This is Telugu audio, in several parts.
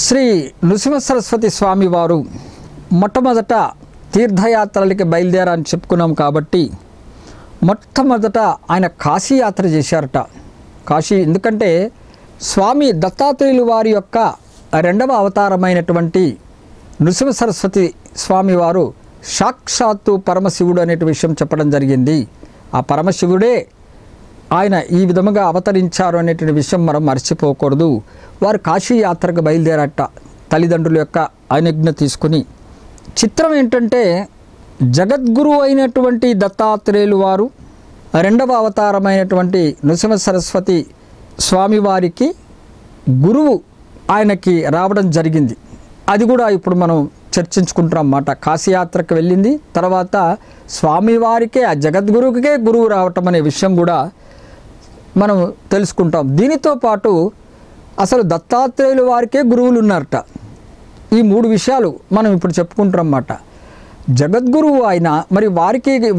శ్రీ నృసింహ సరస్వతి స్వామి వారు మొట్టమొదట తీర్థయాత్రలకి బయలుదేరని చెప్పుకున్నాం కాబట్టి మొట్టమొదట ఆయన కాశీ యాత్ర చేశారట. కాశీ ఎందుకంటే స్వామి దత్తాత్రేయులు వారి యొక్క రెండవ అవతారమైనటువంటి నృసింహ సరస్వతి స్వామి వారు సాక్షాత్తు పరమశివుడు అనే విషయం చెప్పడం జరిగింది. ఆ పరమశివుడే ఆయన ఈ విధముగా అవతరించారు అనేటువంటి విషయం మనం మర్చిపోకూడదు. వారు కాశీ యాత్రకు బయలుదేరట తల్లిదండ్రుల యొక్క అనుజ్ఞ తీసుకుని. చిత్రం ఏంటంటే జగద్గురు అయినటువంటి దత్తాత్రేయులు వారు రెండవ అవతారమైనటువంటి నృసింహ సరస్వతి స్వామివారికి గురువు ఆయనకి రావడం జరిగింది. అది కూడా ఇప్పుడు మనం చర్చించుకుంటున్నాం అన్నమాట. కాశీయాత్రకు వెళ్ళింది తర్వాత స్వామివారికే ఆ జగద్గురువుకే గురువు రావటం అనే విషయం కూడా మనం తెలుసుకుంటాం. దీనితో పాటు అసలు దత్తాత్రేయుల వారికే గురువులు ఉన్నారట. ఈ మూడు విషయాలు మనం ఇప్పుడు చెప్పుకుంటున్నాం అన్నమాట. జగద్గురువు అయినా మరి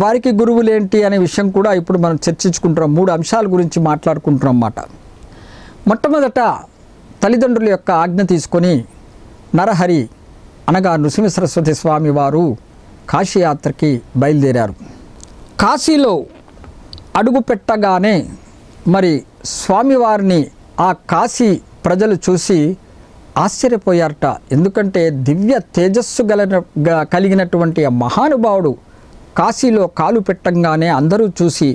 వారికి గురువులు ఏంటి అనే విషయం కూడా ఇప్పుడు మనం చర్చించుకుంటున్నాం. మూడు అంశాల గురించి మాట్లాడుకుంటున్నాం అన్నమాట. మొట్టమొదట తల్లిదండ్రుల యొక్క ఆజ్ఞ తీసుకొని నరహరి అనగా నృసింహ సరస్వతి స్వామి వారు కాశీయాత్రకి బయలుదేరారు. కాశీలో అడుగు పెట్టగానే మరి స్వామివారిని ఆ కాశీ ప్రజలు చూసి ఆశ్చర్యపోయారట. ఎందుకంటే దివ్య తేజస్సు కలిగినటువంటి ఆ మహానుభావుడు కాశీలో కాలు పెట్టంగానే అందరూ చూసి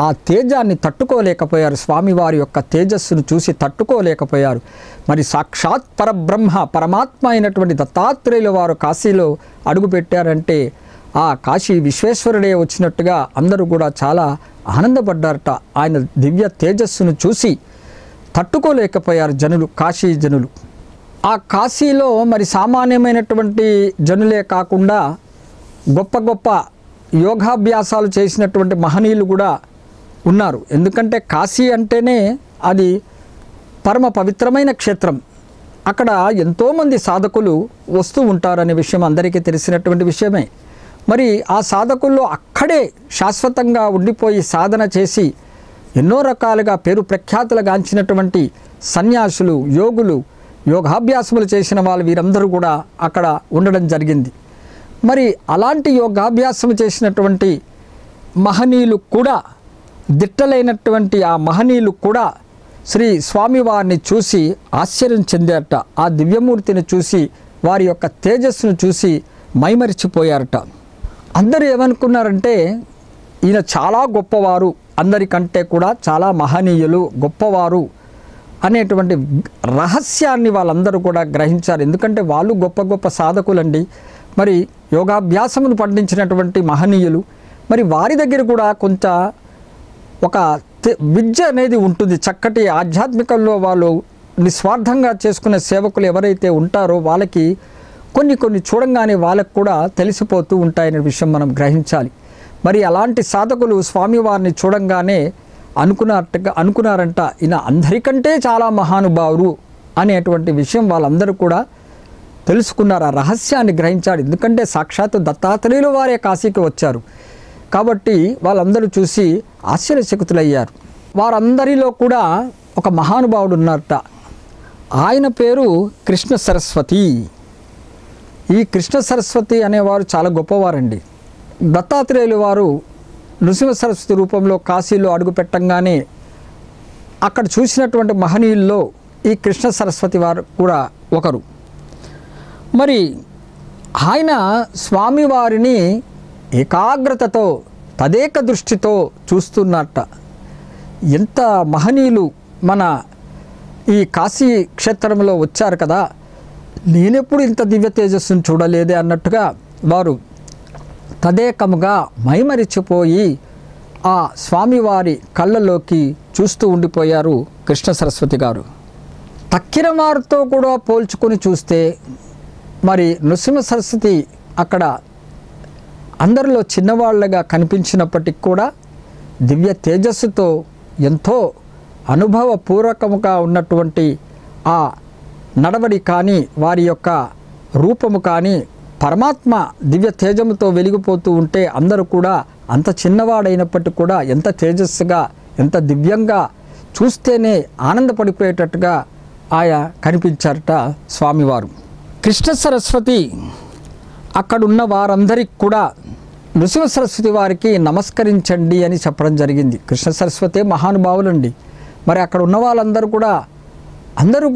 ఆ తేజాన్ని తట్టుకోలేకపోయారు. స్వామివారి యొక్క తేజస్సును చూసి తట్టుకోలేకపోయారు. మరి సాక్షాత్ పరబ్రహ్మ పరమాత్మ అయినటువంటి దత్తాత్రేయుల వారు కాశీలో అడుగుపెట్టారంటే ఆ కాశీ విశ్వేశ్వరుడే వచ్చినట్టుగా అందరూ కూడా చాలా ఆనందపడ్డారట. ఆయన దివ్య తేజస్సును చూసి తట్టుకోలేకపోయారు జనులు, కాశీ జనులు. ఆ కాశీలో మరి సామాన్యమైనటువంటి జనులే కాకుండా గొప్ప గొప్ప యోగాభ్యాసాలు చేసినటువంటి మహనీయులు కూడా ఉన్నారు. ఎందుకంటే కాశీ అంటేనే అది పరమ పవిత్రమైన క్షేత్రం. అక్కడ ఎంతోమంది సాధకులు వస్తూ ఉంటారనే విషయం అందరికీ తెలిసినటువంటి విషయమే. మరి ఆ సాధకుల్లో అక్కడే శాశ్వతంగా ఉండిపోయి సాధన చేసి ఎన్నో రకాలుగా పేరు ప్రఖ్యాతులు గాంచినటువంటి సన్యాసులు, యోగులు, యోగాభ్యాసములు చేసిన వాళ్ళు వీరందరూ కూడా అక్కడ ఉండడం జరిగింది. మరి అలాంటి యోగాభ్యాసం చేసినటువంటి మహనీయులు కూడా, దిట్టలైనటువంటి ఆ మహనీయులు కూడా శ్రీ స్వామివారిని చూసి ఆశ్చర్యం చెందారట. ఆ దివ్యమూర్తిని చూసి వారి యొక్క తేజస్సును చూసి మైమరిచిపోయారట. అందరూ ఏమనుకున్నారంటే ఈయన చాలా గొప్పవారు, అందరికంటే కూడా చాలా మహనీయులు, గొప్పవారు అనేటువంటి రహస్యాన్ని వాళ్ళందరూ కూడా గ్రహించారు. ఎందుకంటే వాళ్ళు గొప్ప గొప్ప సాధకులండి, మరి యోగాభ్యాసమును పండించినటువంటి మహనీయులు. మరి వారి దగ్గర కూడా కొంత ఒక విద్య అనేది ఉంటుంది. చక్కటి ఆధ్యాత్మికంలో వాళ్ళు నిస్వార్థంగా చేసుకునే సేవకులు ఎవరైతే ఉంటారో వాళ్ళకి కొన్ని చూడంగానే వాళ్ళకు కూడా తెలిసిపోతూ ఉంటాయనే విషయం మనం గ్రహించాలి. మరి అలాంటి సాధకులు స్వామివారిని చూడంగానే అనుకున్నారంట ఈయన అందరికంటే చాలా మహానుభావులు అనేటువంటి విషయం వాళ్ళందరూ కూడా తెలుసుకున్నారు. ఆ రహస్యాన్ని గ్రహించాడు. ఎందుకంటే సాక్షాత్తు దత్తాత్రేయులు వారే కాశీకి వచ్చారు కాబట్టి వాళ్ళందరూ చూసి ఆశ్చర్యచకితులయ్యారు. వారందరిలో కూడా ఒక మహానుభావుడు ఉన్నారట. ఆయన పేరు కృష్ణ సరస్వతి. ఈ కృష్ణ సరస్వతి అనేవారు చాలా గొప్పవారండి. దత్తాత్రేయులు వారు నృసింహ సరస్వతి రూపంలో కాశీలో అడుగుపెట్టంగానే అక్కడ చూసినటువంటి మహనీయుల్లో ఈ కృష్ణ సరస్వతి వారు కూడా ఒకరు. మరి ఆయన స్వామివారిని ఏకాగ్రతతో తదేక దృష్టితో చూస్తున్నట్ట. ఎంత మహనీయులు మన ఈ కాశీ క్షేత్రంలో వచ్చారు కదా, నేనెప్పుడు ఇంత దివ్య తేజస్సును చూడలేదే అన్నట్టుగా వారు తదేకముగా మైమరిచిపోయి ఆ స్వామివారి కళ్ళలోకి చూస్తూ ఉండిపోయారు కృష్ణ సరస్వతి గారు. తక్కిన వారితో కూడా పోల్చుకొని చూస్తే మరి నృసింహ సరస్వతి అక్కడ అందరిలో చిన్నవాళ్ళగా కనిపించినప్పటికీ కూడా దివ్య తేజస్సుతో ఎంతో అనుభవపూర్వకముగా ఉన్నటువంటి ఆ నడవడి కానీ వారి యొక్క రూపము కానీ పరమాత్మ దివ్య తేజముతో వెలిగిపోతూ ఉంటే అందరూ కూడా అంత చిన్నవాడైనప్పటికీ కూడా ఎంత తేజస్సుగా, ఎంత దివ్యంగా చూస్తేనే ఆనందపడిపోయేటట్టుగా ఆయన కనిపించారట స్వామివారు. కృష్ణ సరస్వతి అక్కడున్న వారందరికీ కూడా నృసింహ సరస్వతి వారికి నమస్కరించండి అని చెప్పడం జరిగింది. కృష్ణ సరస్వతి మహానుభావులండి. మరి అక్కడ ఉన్న వాళ్ళందరూ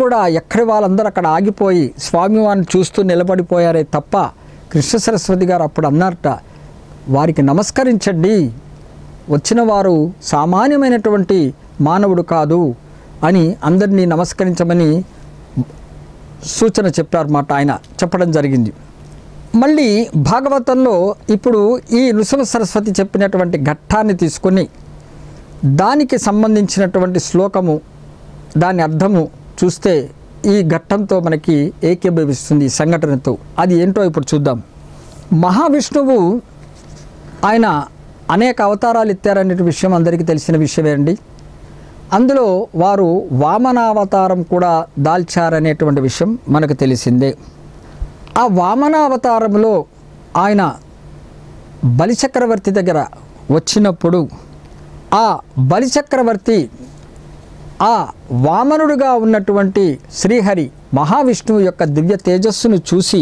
కూడా ఎక్కడి వాళ్ళందరూ అక్కడ ఆగిపోయి స్వామివారిని చూస్తూ నిలబడిపోయారే తప్ప కృష్ణ సరస్వతి గారు అప్పుడు అన్నారట, వారికి నమస్కరించండి, వచ్చిన వారు సామాన్యమైనటువంటి మానవుడు కాదు అని అందరినీ నమస్కరించమని సూచన చెప్పారన్నమాట. ఆయన చెప్పడం జరిగింది. మళ్ళీ భాగవతంలో ఇప్పుడు ఈ నృసింహ సరస్వతి చెప్పినటువంటి ఘట్టాన్ని తీసుకొని దానికి సంబంధించినటువంటి శ్లోకము, దాని అర్థము చూస్తే ఈ ఘట్టంతో మనకి ఏకీభవిస్తుంది, ఈ సంఘటనతో. అది ఏంటో ఇప్పుడు చూద్దాం. మహావిష్ణువు ఆయన అనేక అవతారాలు ఎత్తారనే విషయం అందరికీ తెలిసిన విషయమే అండి. అందులో వారు వామనావతారం కూడా దాల్చారనేటువంటి విషయం మనకు తెలిసిందే. ఆ వామనావతారంలో ఆయన బలిచక్రవర్తి దగ్గర వచ్చినప్పుడు ఆ బలిచక్రవర్తి ఆ వామనుడుగా ఉన్నటువంటి శ్రీహరి మహావిష్ణువు యొక్క దివ్య తేజస్సును చూసి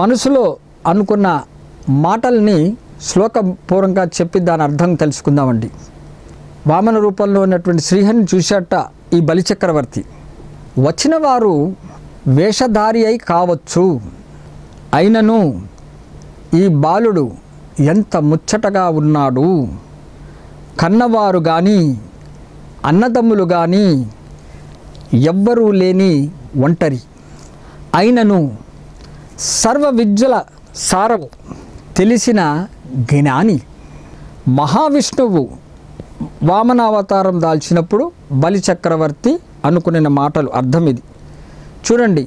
మనసులో అనుకున్న మాటల్ని శ్లోకపూర్వంగా చెప్పి దాని అర్థం తెలుసుకుందామండి. వామన రూపంలో ఉన్నటువంటి శ్రీహరిని చూశాట ఈ బలిచక్రవర్తి. వచ్చిన వారు వేషధారి అయి కావచ్చు, అయినను ఈ బాలుడు ఎంత ముచ్చటగా ఉన్నాడు, కన్నవారు కానీ అన్నదమ్ములు కానీ ఎవ్వరూ లేని ఒంటరి, అయినను సర్వ విద్యల సారము తెలిసిన జ్ఞాని. మహావిష్ణువు వామనావతారం దాల్చినప్పుడు బలిచక్రవర్తి అనుకునే మాటలు అర్థం ఇది. చూడండి,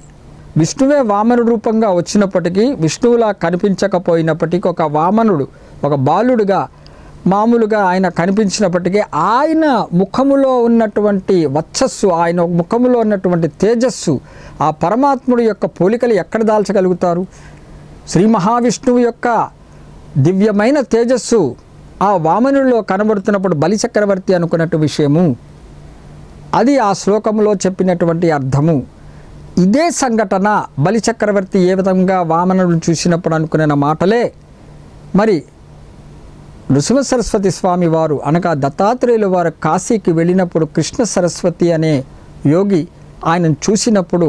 విష్ణువే వామన రూపంగా వచ్చినప్పటికీ, విష్ణువులా కనిపించకపోయినప్పటికీ, ఒక వామనుడు ఒక బాలుడుగా మామూలుగా ఆయన కనిపించినప్పటికీ ఆయన ముఖములో ఉన్నటువంటి వచ్చస్సు, ఆయన ముఖములో ఉన్నటువంటి తేజస్సు, ఆ పరమాత్ముడు యొక్క పోలికలు ఎక్కడ దాల్చగలుగుతారు? శ్రీ మహావిష్ణువు యొక్క దివ్యమైన తేజస్సు ఆ వామనుడిలో కనబడుతున్నప్పుడు బలిచక్రవర్తి అనుకున్నట్టు విషయము, అది ఆ శ్లోకంలో చెప్పినటువంటి అర్థము. ఇదే సంఘటన బలిచక్రవర్తి ఏ విధంగా వామనుడిని చూసినప్పుడు అనుకునే మాటలే మరి నృసింహ సరస్వతి స్వామి వారు అనగా దత్తాత్రేయుల వారు కాశీకి వెళ్ళినప్పుడు కృష్ణ సరస్వతి అనే యోగి ఆయనను చూసినప్పుడు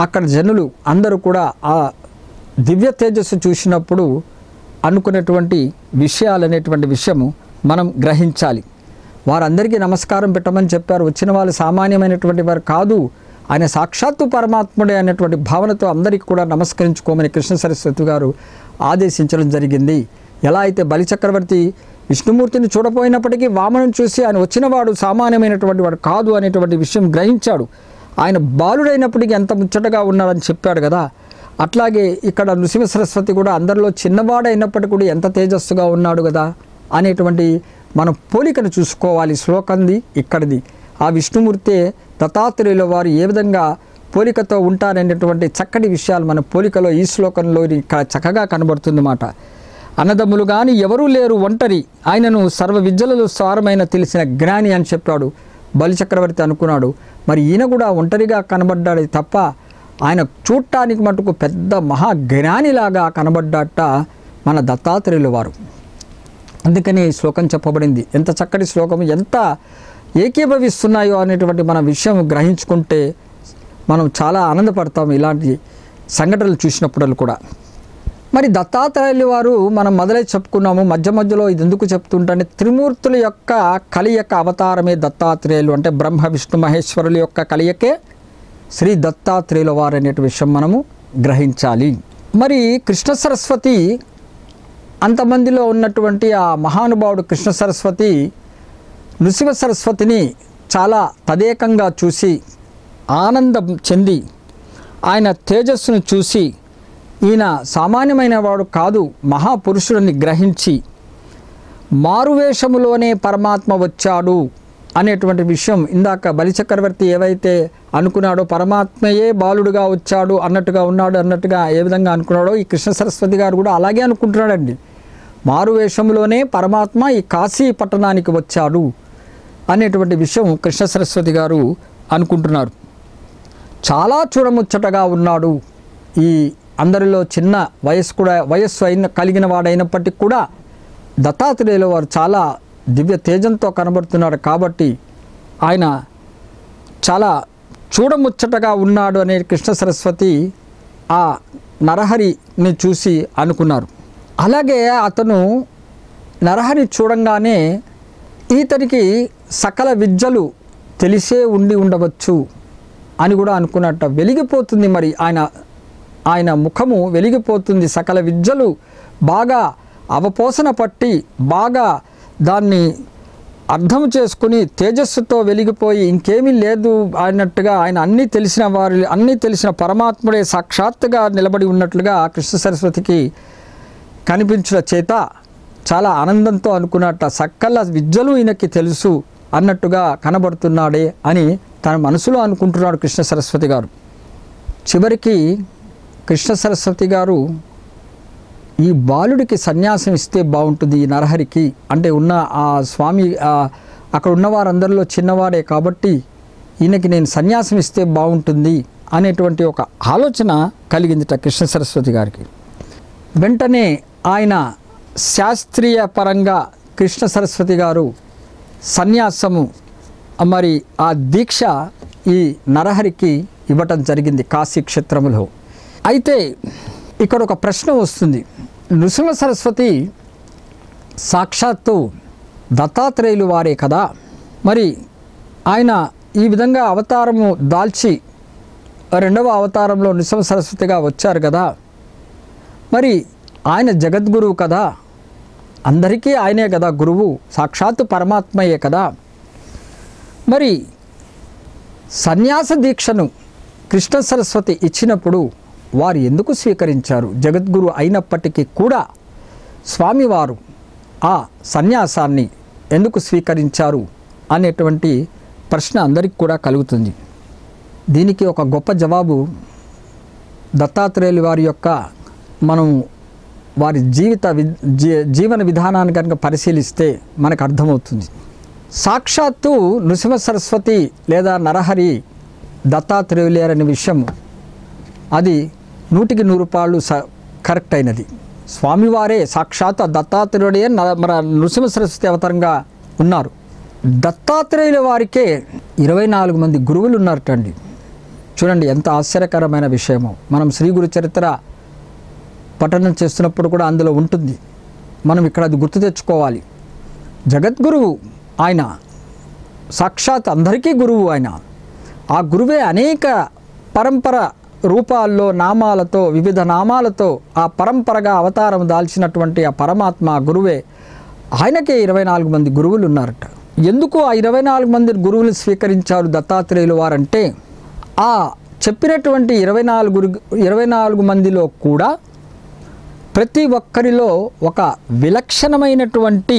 అక్కడ జనులు అందరూ కూడా ఆ దివ్య తేజస్సు చూసినప్పుడు అనుకునేటువంటి విషయాలు అనేటువంటి విషయము మనం గ్రహించాలి. వారందరికీ నమస్కారం పెట్టమని చెప్పారు. వచ్చిన వాళ్ళు సామాన్యమైనటువంటి వారు కాదు, ఆయన సాక్షాత్తు పరమాత్ముడే అనేటువంటి భావనతో అందరికీ కూడా నమస్కరించుకోమని కృష్ణ సరస్వతి గారు ఆదేశించడం జరిగింది. ఎలా అయితే బలిచక్రవర్తి విష్ణుమూర్తిని చూడపోయినప్పటికీ వామనుని చూసి ఆయన వచ్చినవాడు సామాన్యమైనటువంటి వాడు కాదు అనేటువంటి విషయం గ్రహించాడు. ఆయన బాలుడైనప్పటికీ ఎంత ముచ్చటగా ఉన్నాడని చెప్పాడు కదా, అట్లాగే ఇక్కడ నృసింహ సరస్వతి కూడా అందరిలో చిన్నవాడైనప్పటికీ కూడా ఎంత తేజస్సుగా ఉన్నాడు కదా అనేటువంటి మనం పోలికను చూసుకోవాలి. శ్లోకంది ఇక్కడిది. ఆ విష్ణుమూర్తే దత్తాత్రేయుల వారు ఏ విధంగా పోలికతో ఉంటారనేటువంటి చక్కటి విషయాలు మన పోలికలో ఈ శ్లోకంలో ఇక్కడ చక్కగా కనబడుతుందన్నమాట. అన్నదమ్ములు కానీ ఎవరూ లేరు ఒంటరి, ఆయనను సర్వ విద్యలలో సారమైన తెలిసిన జ్ఞాని అని చెప్పాడు బలిచక్రవర్తి అనుకున్నాడు. మరి ఈయన కూడా ఒంటరిగా కనబడ్డాడు తప్ప ఆయన చూడటానికి మటుకు పెద్ద మహాజ్ఞానిలాగా కనబడ్డాట మన దత్తాత్రేయుల వారు. అందుకని ఈ శ్లోకం చెప్పబడింది. ఎంత చక్కటి శ్లోకం, ఎంత ఏకీభవిస్తున్నాయో అనేటువంటి మన విషయం గ్రహించుకుంటే మనం చాలా ఆనందపడతాం ఇలాంటి సంఘటనలు చూసినప్పుడు కూడా. మరి దత్తాత్రేయుల వారు మనం మొదలై చెప్పుకున్నాము, మధ్య మధ్యలో ఇది ఎందుకు చెప్తుంటే త్రిమూర్తుల యొక్క కలియక అవతారమే దత్తాత్రేయులు, అంటే బ్రహ్మ విష్ణు మహేశ్వరుల యొక్క కలియకే శ్రీ దత్తాత్రేయుల వారు అనే విషయం మనము గ్రహించాలి. మరి కృష్ణ సరస్వతి అంతమందిలో ఉన్నటువంటి ఆ మహానుభావుడు కృష్ణ సరస్వతి నృసింహ సరస్వతిని చాలా తదేకంగా చూసి ఆనందం చెంది ఆయన తేజస్సును చూసి ఈయన సామాన్యమైన వాడు కాదు, మహాపురుషుడిని గ్రహించి మారువేషములోనే పరమాత్మ వచ్చాడు అనేటువంటి విషయం ఇందాక బలిచక్రవర్తి ఏవైతే అనుకున్నాడో పరమాత్మయే బాలుడుగా వచ్చాడు అన్నట్టుగా ఉన్నాడు అన్నట్టుగా ఏ విధంగా అనుకున్నాడో ఈ కృష్ణ సరస్వతి గారు కూడా అలాగే అనుకుంటున్నాడండి. మారువేషంలోనే పరమాత్మ ఈ కాశీ పట్టణానికి వచ్చాడు అనేటువంటి విషయం కృష్ణ సరస్వతి గారు అనుకుంటున్నారు. చాలా చూడముచ్చటగా ఉన్నాడు. ఈ అందరిలో చిన్న వయస్సు కలిగిన వాడైనప్పటికీ కూడా దత్తాత్రేయుల వారు చాలా దివ్య తేజంతో కనబడుతున్నాడు కాబట్టి ఆయన చాలా చూడముచ్చటగా ఉన్నాడు అనే కృష్ణ సరస్వతి ఆ నరహరిని చూసి అనుకున్నారు. అలాగే అతను నరహరి చూడంగానే ఇతనికి సకల విద్యలు తెలిసే ఉండవచ్చు అని కూడా అనుకున్నట్ట. వెలిగిపోతుంది మరి ఆయన ముఖము వెలిగిపోతుంది. సకల విద్యలు బాగా అవపోసన పట్టి బాగా దాన్ని అర్థం చేసుకుని తేజస్సుతో వెలిగిపోయి ఇంకేమీ లేదు అన్నట్టుగా ఆయన అన్నీ తెలిసిన పరమాత్ముడే సాక్షాత్తుగా నిలబడి ఉన్నట్లుగా కృష్ణ సరస్వతికి కనిపించిన చేత చాలా ఆనందంతో అనుకున్నట్ట. సకల విద్యలు ఈయనకి తెలుసు అన్నట్టుగా కనబడుతున్నాడే అని తన మనసులో అనుకుంటున్నాడు కృష్ణ సరస్వతి గారు. చివరికి కృష్ణ సరస్వతి గారు ఈ బాలుడికి సన్యాసం ఇస్తే బాగుంటుంది, ఈ నరహరికి అంటే ఉన్న ఆ స్వామి అక్కడ ఉన్న వారందరిలో చిన్నవాడే కాబట్టి ఈయనకి నేను సన్యాసం ఇస్తే బాగుంటుంది అనేటువంటి ఒక ఆలోచన కలిగిందిట కృష్ణ సరస్వతి గారికి. వెంటనే ఆయన శాస్త్రీయ పరంగా కృష్ణ సరస్వతి గారు సన్యాసము మరి ఆ దీక్ష ఈ నరహరికి ఇవ్వటం జరిగింది కాశీ క్షేత్రములో. అయితే ఇక్కడ ఒక ప్రశ్న వస్తుంది. నృసింహ సరస్వతి సాక్షాత్తు దత్తాత్రేయులు వారే కదా, మరి ఆయన ఈ విధంగా అవతారము దాల్చి రెండవ అవతారంలో నృసింహ సరస్వతిగా వచ్చారు కదా, మరి ఆయన జగద్గురువు కదా, అందరికీ ఆయనే కదా గురువు, సాక్షాత్తు పరమాత్మయే కదా, మరి సన్యాస దీక్షను కృష్ణ సరస్వతి ఇచ్చినప్పుడు వారు ఎందుకు స్వీకరించారు? జగద్గురు అయినప్పటికీ కూడా స్వామివారు ఆ సన్యాసాన్ని ఎందుకు స్వీకరించారు అనేటువంటి ప్రశ్న అందరికీ కూడా కలుగుతుంది. దీనికి ఒక గొప్ప జవాబు దత్తాత్రేయులు వారి యొక్క మనం వారి జీవన విధానాన్ని కనుక పరిశీలిస్తే మనకు అర్థమవుతుంది. సాక్షాత్తు నృసింహ సరస్వతి లేదా నరహరి దత్తాత్రేయులేరనే విషయం అది 100కి 100 కరెక్ట్ అయినది. స్వామివారే సాక్షాత్ దత్తాత్రేయుడే మన నృసింహ సరస్వతి అవతారంగా ఉన్నారు. దత్తాత్రేయుల వారికే 24 మంది గురువులు ఉన్నారటండి. చూడండి ఎంత ఆశ్చర్యకరమైన విషయమో. మనం శ్రీ గురు చరిత్ర పఠనం చేస్తున్నప్పుడు కూడా అందులో ఉంటుంది. మనం ఇక్కడ అది గుర్తు తెచ్చుకోవాలి. జగద్గురువు ఆయన, సాక్షాత్ అందరికీ గురువు ఆయన. ఆ గురువే అనేక పరంపర రూపాల్లో నామాలతో వివిధ నామాలతో ఆ పరంపరగా అవతారం దాల్చినటువంటి ఆ పరమాత్మ గురువే. ఆయనకే 24 మంది గురువులు ఉన్నారట. ఎందుకు ఆ 24 మంది గురువులు స్వీకరించారు దత్తాత్రేయులు వారంటే, ఆ చెప్పినటువంటి 24 మందిలో కూడా ప్రతి ఒక్కరిలో ఒక విలక్షణమైనటువంటి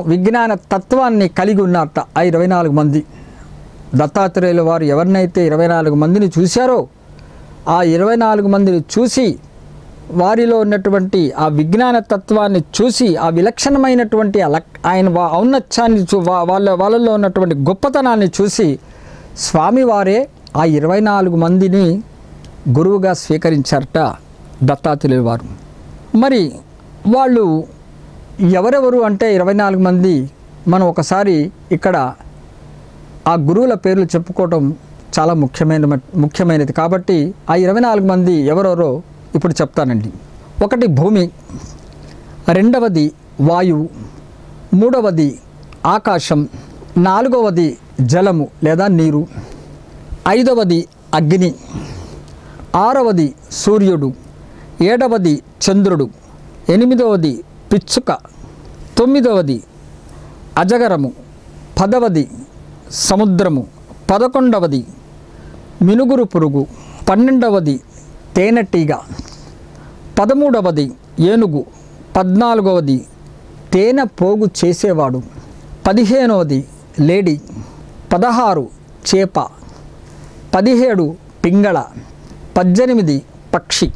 విజ్ఞాన తత్వాన్ని కలిగి ఉన్నారట ఆ 24 మంది. దత్తాత్రేయుల వారు ఎవరినైతే 24 మందిని చూశారో ఆ 24 మందిని చూసి వారిలో ఉన్నటువంటి ఆ విజ్ఞాన తత్వాన్ని చూసి ఆ విలక్షణమైనటువంటి ఆయన ఔన్నత్యాన్ని వాళ్ళలో ఉన్నటువంటి గొప్పతనాన్ని చూసి స్వామివారే ఆ 24 మందిని గురువుగా స్వీకరించారట దత్తాత్రేయుల వారు. మరి వాళ్ళు ఎవరెవరు అంటే 24 మంది. మనం ఒకసారి ఇక్కడ ఆ గురువుల పేర్లు చెప్పుకోవటం చాలా ముఖ్యమైనది కాబట్టి ఆ 24 మంది ఎవరెవరో ఇప్పుడు చెప్తానండి. 1 భూమి, 2వది వాయువు, 3వది ఆకాశం, 4వది జలము లేదా నీరు, 5వది అగ్ని, 6వది సూర్యుడు, 7వది చంద్రుడు, 8వది పిచ్చుక, 9వది అజగరము, 10వది సముద్రము, 11వది మినుగురు పురుగు, 12వది తేనెటీగ, 13వది ఏనుగు, 14వది తేనె పోగు చేసేవాడు, 15వది లేడీ, 16 చేప, 17 పింగళ, 18 పక్షి,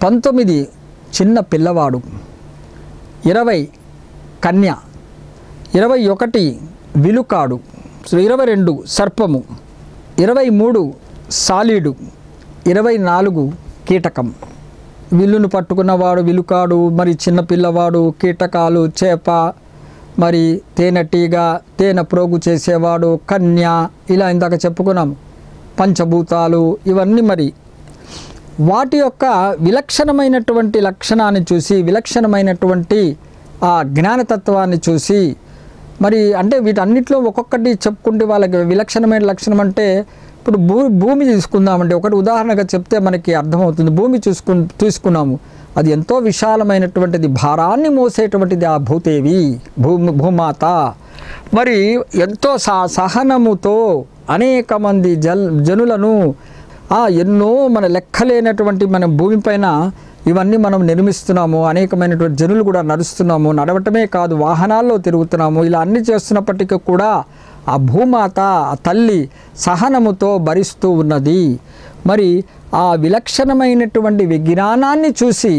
19 చిన్న పిల్లవాడు, 20 కన్య, 21 విలుకాడు, 22 సర్పము, 23 సాలీడు, 24 కీటకం. విల్లును పట్టుకున్నవాడు విలుకాడు, మరి చిన్నపిల్లవాడు, కీటకాలు, చేప, మరి తేనెటీగ, తేనె ప్రోగు చేసేవాడు, కన్య, ఇలా ఇందాక చెప్పుకున్నాం. పంచభూతాలు ఇవన్నీ మరి వాటి యొక్క విలక్షణమైనటువంటి లక్షణాన్ని చూసి, విలక్షణమైనటువంటి ఆ జ్ఞానతత్వాన్ని చూసి, మరి అంటే వీటన్నిటిలో ఒక్కొక్కటి చెప్పుకుంటే వాళ్ళకి విలక్షణమైన లక్షణం అంటే ఇప్పుడు భూమి తీసుకుందామంటే ఒకటి ఉదాహరణగా చెప్తే మనకి అర్థమవుతుంది. భూమి తీసుకున్నాము, అది ఎంతో విశాలమైనటువంటిది, భారాన్ని మోసేటువంటిది ఆ భూదేవి, భూమాత. మరి ఎంతో సహనముతో అనేక మంది జనులను ఎన్నో మన లెక్కలేనటువంటి మన భూమిపైన ఇవన్నీ మనం నిర్మిస్తున్నాము, అనేకమైనటువంటి జనులు కూడా నడుస్తున్నాము, నడవటమే కాదు వాహనాల్లో తిరుగుతున్నాము. ఇలా అన్ని చేస్తున్నప్పటికీ కూడా ఆ భూమాత, ఆ తల్లి సహనముతో భరిస్తూ ఉన్నది. మరి ఆ విలక్షణమైనటువంటి విజ్ఞానాన్ని చూసి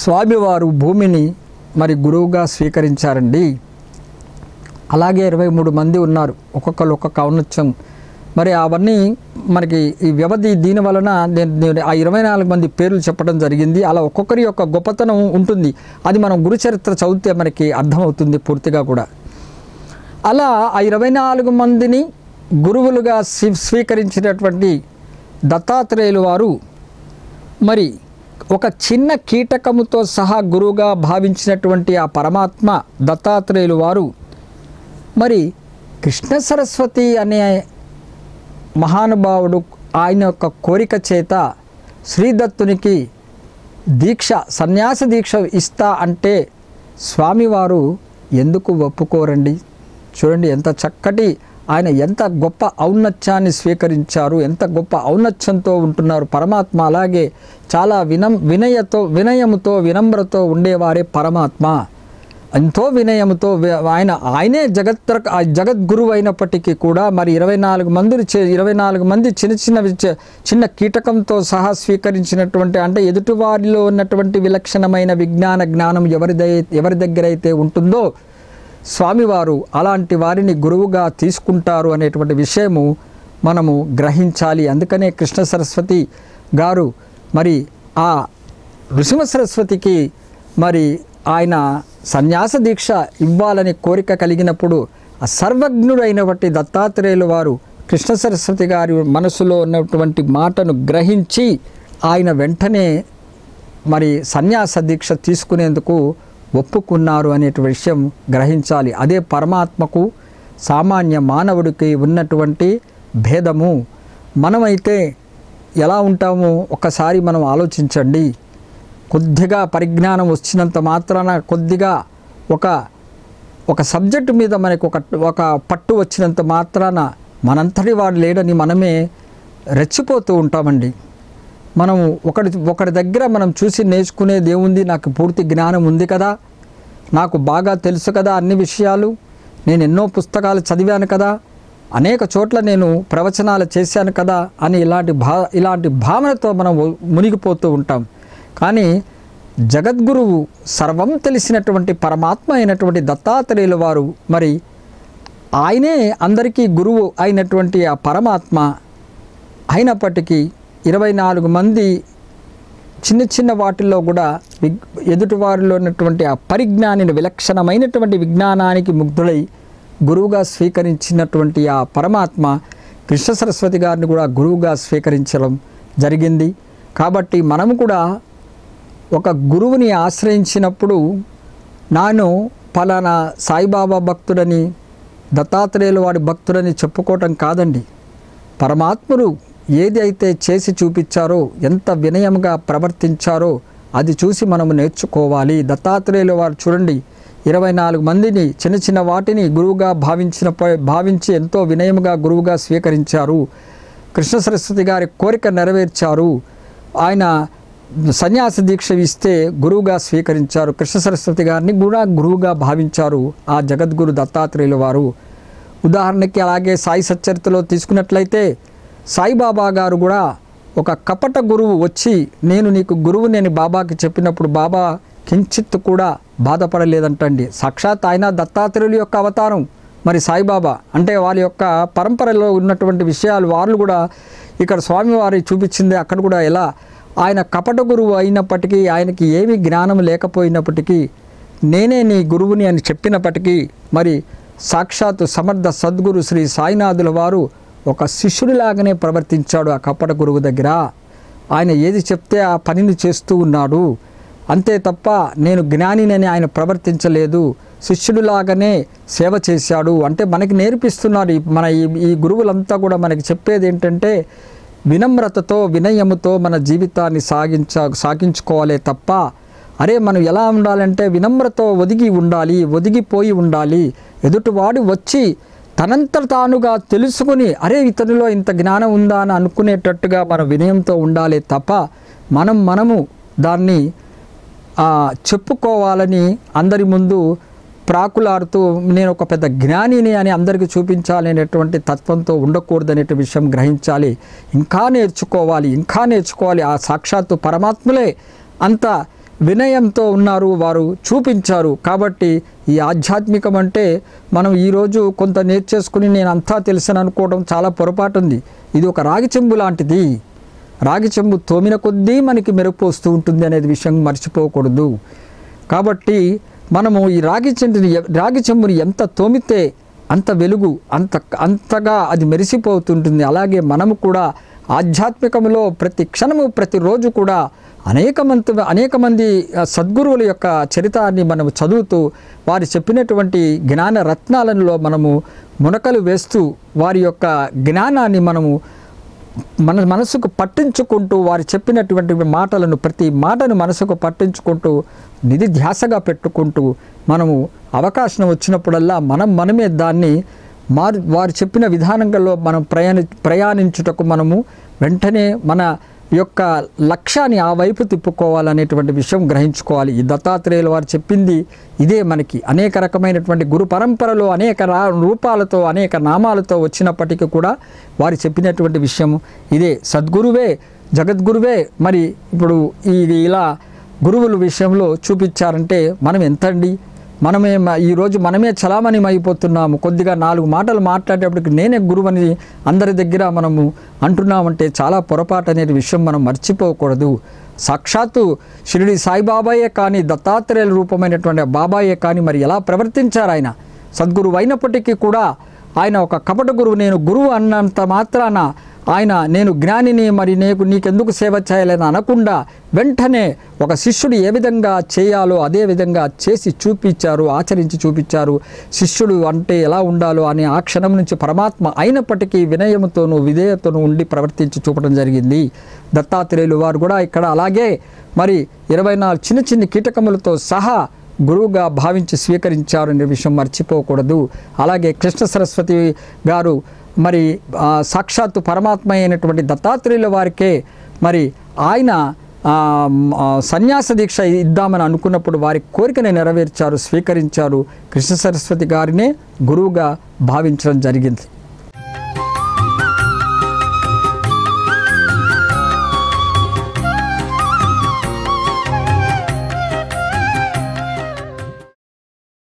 స్వామివారు భూమిని మరి గురువుగా స్వీకరించారండి. అలాగే 23 మంది ఉన్నారు, ఒక్కొక్కరు ఒక్కొక్క ఔన్నత్యం. మరి అవన్నీ మనకి ఈ వ్యవధి దీని వలన నేను ఆ 24 మంది పేర్లు చెప్పడం జరిగింది. అలా ఒక్కొక్కరి యొక్క గొప్పతనం ఉంటుంది, అది మనం గురుచరిత్ర చదివితే మనకి అర్థమవుతుంది పూర్తిగా కూడా. అలా ఆ 24 మందిని గురువులుగా స్వీకరించినటువంటి దత్తాత్రేయులు వారు మరి ఒక చిన్న కీటకముతో సహా గురువుగా భావించినటువంటి ఆ పరమాత్మ దత్తాత్రేయులు వారు మరి కృష్ణ సరస్వతి అనే మహానుభావుడు ఆయన యొక్క కోరిక చేత శ్రీదత్తునికి సన్యాస దీక్ష ఇస్తా అంటే స్వామివారు ఎందుకు ఒప్పుకోరండి? చూడండి ఎంత చక్కటి ఆయన, ఎంత గొప్ప ఔన్నత్యాన్ని స్వీకరించారు, ఎంత గొప్ప ఔన్నత్యంతో ఉంటున్నారు పరమాత్మ. అలాగే చాలా వినయముతో వినమ్రతో ఉండేవారే పరమాత్మ. ఎంతో వినయముతో ఆయనే జగద్గురువు అయినప్పటికీ కూడా మరి 24 మంది చిన్న కీటకంతో సహా స్వీకరించినటువంటి, అంటే ఎదుటివారిలో ఉన్నటువంటి విలక్షణమైన జ్ఞానం ఎవరి దగ్గర అయితే ఉంటుందో స్వామివారు అలాంటి వారిని గురువుగా తీసుకుంటారు అనేటువంటి విషయము మనము గ్రహించాలి. అందుకనే కృష్ణ సరస్వతి గారు మరి ఆ నృసింహ సరస్వతికి మరి ఆయన సన్యాస దీక్ష ఇవ్వాలని కోరిక కలిగినప్పుడు ఆ సర్వజ్ఞుడైనటువంటి దత్తాత్రేయులు వారు కృష్ణ సరస్వతి గారి మనసులో ఉన్నటువంటి మాటను గ్రహించి ఆయన వెంటనే మరి సన్యాస దీక్ష తీసుకునేందుకు ఒప్పుకున్నారు అనే విషయం గ్రహించాలి. అదే పరమాత్మకు సామాన్య మానవుడికి ఉన్నటువంటి భేదము. మనమైతే ఎలా ఉంటామో ఒక్కసారి మనం ఆలోచించండి. కొద్దిగా పరిజ్ఞానం వచ్చినంత మాత్రాన, కొద్దిగా ఒక సబ్జెక్టు మీద మనకు ఒక పట్టు వచ్చినంత మాత్రాన మనంతటి వాడు లేడని మనమే రెచ్చిపోతూ ఉంటామండి. మనము ఒకరి దగ్గర మనం చూసి నేర్చుకునేది ఏముంది? నాకు పూర్తి జ్ఞానం ఉంది కదా, నాకు బాగా తెలుసు కదా అన్ని విషయాలు, నేను ఎన్నో పుస్తకాలు చదివాను కదా, అనేక చోట్ల నేను ప్రవచనాలు చేశాను కదా అని ఇలాంటి భావనతో మనం మునిగిపోతూ ఉంటాం. కానీ జగద్గురువు, సర్వం తెలిసినటువంటి పరమాత్మ అయినటువంటి దత్తాత్రేయుల వారు మరి ఆయనే అందరికీ గురువు అయినటువంటి ఆ పరమాత్మ అయినప్పటికీ 24 మంది చిన్న వాటిల్లో కూడా ఎదుటివారిలో ఉన్నటువంటి ఆ పరిజ్ఞానిని, విలక్షణమైనటువంటి విజ్ఞానానికి ముగ్ధులై గురువుగా స్వీకరించినటువంటి ఆ పరమాత్మ కృష్ణ సరస్వతి గారిని కూడా గురువుగా స్వీకరించడం జరిగింది. కాబట్టి మనము కూడా ఒక గురువుని ఆశ్రయించినప్పుడు నాను ఫలానా సాయిబాబా భక్తుడని, దత్తాత్రేయుల వాడి భక్తుడని చెప్పుకోవటం కాదండి. పరమాత్ముడు ఏది అయితే చేసి చూపించారో, ఎంత వినయంగా ప్రవర్తించారో అది చూసి మనము నేర్చుకోవాలి. దత్తాత్రేయుల వారు చూడండి 24 మందిని చిన్న వాటిని గురువుగా భావించి ఎంతో వినయముగా గురువుగా స్వీకరించారు. కృష్ణ సరస్వతి గారి కోరిక నెరవేర్చారు. ఆయన సన్యాస దీక్ష ఇస్తే గురువుగా స్వీకరించారు. కృష్ణ సరస్వతి గారిని కూడా గురువుగా భావించారు ఆ జగద్గురు దత్తాత్రేయుల వారు. ఉదాహరణకి అలాగే సాయి సచ్చరిత్రలో తీసుకున్నట్లయితే సాయిబాబా గారు కూడా ఒక కపట గురువు వచ్చి నేను నీకు గురువు నేను బాబాకి చెప్పినప్పుడు బాబా కించిత్ కూడా బాధపడలేదంటండి. సాక్షాత్ ఆయన దత్తాత్రేయుల యొక్క అవతారం, మరి సాయిబాబా అంటే వాళ్ళ యొక్క పరంపరలో ఉన్నటువంటి విషయాలు వాళ్ళు కూడా ఇక్కడ స్వామివారి చూపించింది. అక్కడ కూడా ఎలా ఆయన కపట గురువు అయినప్పటికీ, ఆయనకి ఏమీ జ్ఞానం లేకపోయినప్పటికీ, నేనే నీ గురువుని అని చెప్పినప్పటికీ, మరి సాక్షాత్తు సమర్థ సద్గురు శ్రీ సాయినాథుల వారు ఒక శిష్యుడిలాగానే ప్రవర్తించాడు ఆ కపట గురువు దగ్గర. ఆయన ఏది చెప్తే ఆ పనిని చేస్తూ ఉన్నాడు, అంతే తప్ప నేను జ్ఞానినని ఆయన ప్రవర్తించలేదు. శిష్యుడిలాగానే సేవ చేశాడు. అంటే మనకి నేర్పిస్తున్నారు మన ఈ గురువులంతా కూడా మనకి చెప్పేది ఏంటంటే, వినమ్రతతో వినయముతో మన జీవితాన్ని సాగించుకోవాలే తప్ప, అరే మనం ఎలా ఉండాలంటే వినమ్రతో ఒదిగి ఉండాలి, ఒదిగిపోయి ఉండాలి. ఎదుటివాడు వచ్చి తనంత తానుగా తెలుసుకుని అరే ఇతనిలో ఇంత జ్ఞానం ఉందా అని అనుకునేటట్టుగా మన వినయంతో ఉండాలి తప్ప, మనము దాన్ని చెప్పుకోవాలని అందరి ముందు ప్రాకులాడుతూ నేను ఒక పెద్ద జ్ఞానిని అని అందరికీ చూపించాలి అనేటువంటి తత్వంతో ఉండకూడదనే విషయం గ్రహించాలి. ఇంకా నేర్చుకోవాలి. ఆ సాక్షాత్తు పరమాత్ములే అంత వినయంతో ఉన్నారు, వారు చూపించారు. కాబట్టి ఈ ఆధ్యాత్మికం అంటే మనం ఈరోజు కొంత నేర్చేసుకుని నేను అంతా తెలుసని అనుకోవడం చాలా పొరపాటు ఉంది. ఇది ఒక రాగి చెంబు లాంటిది. రాగి చెంబు తోమిన కొద్దీ మనకి మెరుపు వస్తూ ఉంటుంది అనేది విషయం మర్చిపోకూడదు. కాబట్టి మనము ఈ రాగి చెంబుని ఎంత తోమితే అంత వెలుగు అంతగా అది మెరిసిపోతుంటుంది. అలాగే మనము కూడా ఆధ్యాత్మికంలో ప్రతి క్షణము ప్రతిరోజు కూడా అనేక మంది సద్గురువుల యొక్క చరితాన్ని మనము చదువుతూ వారు చెప్పినటువంటి జ్ఞాన రత్నాలలో మనము మునకలు వేస్తూ వారి యొక్క జ్ఞానాన్ని మనము మన మనసుకు పట్టించుకుంటూ వారు చెప్పినటువంటి మాటలను ప్రతి మాటను మనసుకు పట్టించుకుంటూ నిధిధ్యాసగా పెట్టుకుంటూ మనము అవకాశం వచ్చినప్పుడల్లా మనమే దాన్ని వారు చెప్పిన విధానంలో మనం ప్రయాణించుటకు మనము వెంటనే మన యొక్క లక్ష్యాన్ని ఆ వైపు తిప్పుకోవాలనేటువంటి విషయం గ్రహించుకోవాలి. ఈ దత్తాత్రేయుల వారు చెప్పింది ఇదే. మనకి అనేక రకమైనటువంటి గురు పరంపరలో అనేక రూపాలతో అనేక నామాలతో వచ్చినప్పటికీ కూడా వారు చెప్పినటువంటి విషయం ఇదే. సద్గురువే జగద్గురువే. మరి ఇప్పుడు ఇలా గురువుల విషయంలో చూపించారంటే మనం ఎంతండి, ఈరోజు మనమే చలామణి అయిపోతున్నాము. కొద్దిగా 4 మాటలు మాట్లాడేటప్పటికి నేనే గురువని అందరి దగ్గర మనము అంటున్నామంటే చాలా పొరపాటు అనే విషయం మనం మర్చిపోకూడదు. సాక్షాత్తు షిరిడి సాయిబాబాయే కానీ, దత్తాత్రేయుల రూపమైనటువంటి బాబాయే కానీ మరి ఎలా ప్రవర్తించారు ఆయన సద్గురువు అయినప్పటికీ కూడా ఆయన ఒక కపట గురువు. నేను గురువు అన్నంత మాత్రాన ఆయన నేను జ్ఞానిని, మరి నీకెందుకు సేవ చేయాలని అనకుండా వెంటనే ఒక శిష్యుడు ఏ విధంగా చేయాలో అదే విధంగా చేసి చూపించారు, ఆచరించి చూపించారు. శిష్యుడు అంటే ఎలా ఉండాలో అని ఆ క్షణం నుంచి పరమాత్మ అయినప్పటికీ వినయముతోనూ విధేయతను ఉండి ప్రవర్తించి చూపడం జరిగింది. దత్తాత్రేయులు వారు కూడా ఇక్కడ అలాగే మరి 24 చిన్న కీటకములతో సహా గురువుగా భావించి స్వీకరించారు అనే విషయం మర్చిపోకూడదు. అలాగే కృష్ణ సరస్వతి గారు మరి సాక్షాత్తు పరమాత్మ అయినటువంటి దత్తాత్రేయుల వారికే మరి ఆయన సన్యాస దీక్ష ఇద్దామని అనుకున్నప్పుడు వారి కోరికను నెరవేర్చారు, స్వీకరించారు. కృష్ణ సరస్వతి గారినే గురువుగా భావించడం జరిగింది.